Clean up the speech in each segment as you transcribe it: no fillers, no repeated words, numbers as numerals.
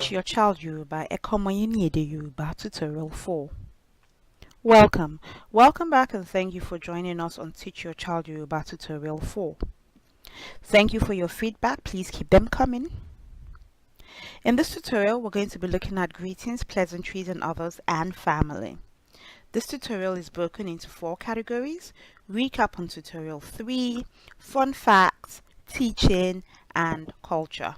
Teach your child Yoruba, Ekomoyiniede Yoruba Tutorial 4. Welcome. Welcome back and thank you for joining us on Teach Your Child Yoruba Tutorial 4. Thank you for your feedback. Please keep them coming. In this tutorial, we're going to be looking at greetings, pleasantries, and others, and family. This tutorial is broken into 4 categories: recap on tutorial 3, fun facts, teaching, and culture.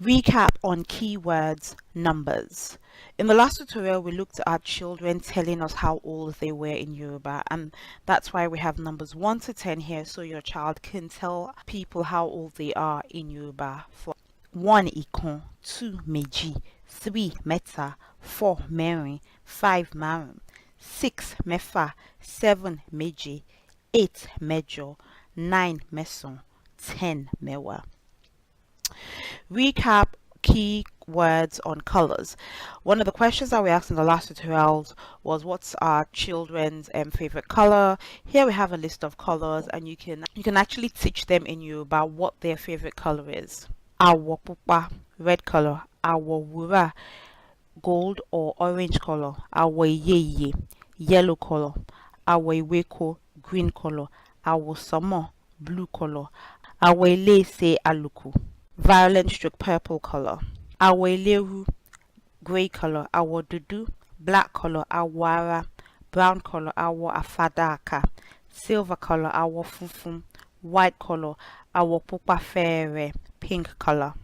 Recap on keywords, numbers. In the last tutorial, we looked at children telling us how old they were in Yoruba, and that's why we have numbers 1 to 10 here, so your child can tell people how old they are in Yoruba. For 1 ìkan, 2 méjì, 3 mẹ́ta, 4 mẹ́rin, 5 márùn, 6 mẹ́fà, 7 méje, 8 mẹ́jọ, 9 mẹ́sàn, 10 mẹ́wàá. Recap key words on colors. One of the questions that we asked in the last tutorials was what's our children's favorite color. Here we have a list of colors, and you can actually teach them in Yoruba what their favorite color is. Àwọ̀ pupa, red color. Àwọ̀ wúrà, gold or orange color. Àwọ̀ ìyeyè, yellow color. Àwọ̀ ewéko, green color. Àwọ̀ sánmọ̀, blue color. Àwọ̀ elése àlùkò, violet stroke purple color. Àwọ̀ eléru, grey color. Àwọ̀ dúdú, black color. Àwọ̀ ara, brown color. Àwọ̀ àfàdàkà, silver color. Àwọ̀ funfun, white color. Àwọ̀ pupa fẹ́ẹ́rẹ́, pink color.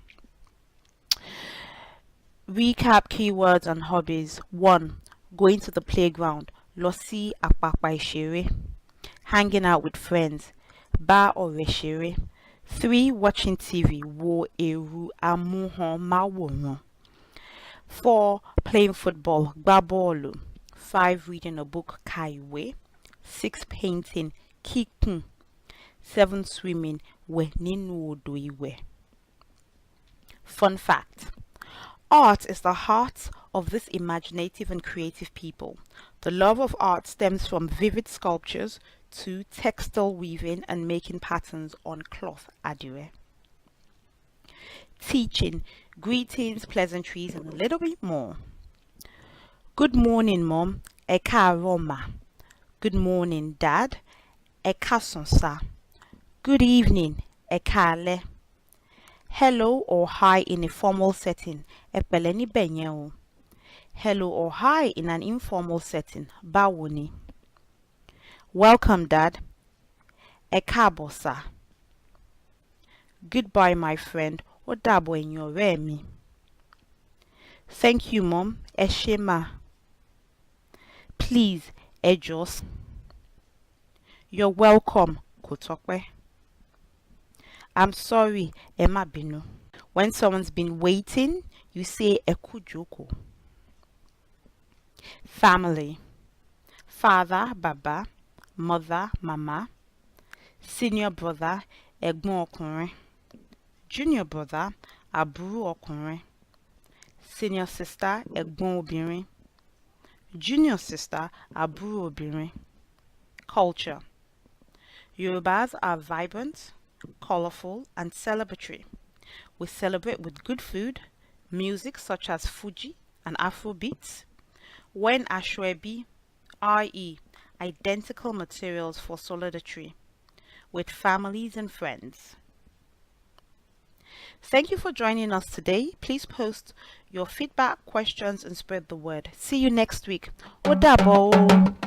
Recap keywords and hobbies. 1. Going to the playground. Lọ sí àpàpà ìṣeré. Hanging out with friends. Bá ọ̀rẹ́ ṣeré. 3. Watching TV. Wo ẹ̀rù amóhùnmáwòrán. 4. Playing football. Gbá bọ́ọ̀lù. 5. Reading a book. Ka ìwé. 6. Painting. Kíkùn. 7. Swimming. Wẹ̀ nínú odò ìwẹ̀. Fun fact. Art is the heart of this imaginative and creative people. The love of art stems from vivid sculptures to textile weaving and making patterns on cloth adire. Teaching, greetings, pleasantries, and a little bit more. Good morning, Mom. Ẹ káàárọ̀ mà. Good morning, Dad. Ẹ káàsán sà. Good evening. Ẹ káalẹ́. Hello or hi in a formal setting. Ẹ pẹ̀lẹ́ níbẹ̀ yẹn o. Hello or hi in an informal setting. Báwo ni? Welcome, Dad. Ẹ káàbọ̀ sà. Goodbye, my friend. Ó dàbọ̀ ẹ̀yin ọ̀rẹ́ mi. Thank you, Mom. Ẹ ṣé mà. Please, ẹ jọ̀ọ́. You're welcome. Kò tọ́pẹ́. I'm sorry. Ẹ má bínú. When someone's been waiting, you say ẹ kú jókòó. Family. Father, baba. Mother, mama. Senior brother, ẹ̀gbọ́n ọkùnrin. Junior brother, àbúrò ọkùnrin. Senior sister, ẹ̀gbọ́n obìnrin. Junior sister, àbúrò obìnrin. Culture. Yorubas are vibrant, colorful, and celebratory. We celebrate with good food, music such as Fuji and Afrobeats. When Ashwebi, i.e., identical materials for solidarity, with families and friends. Thank you for joining us today. Please post your feedback, questions, and spread the word. See you next week. Ó dàbọ̀ o.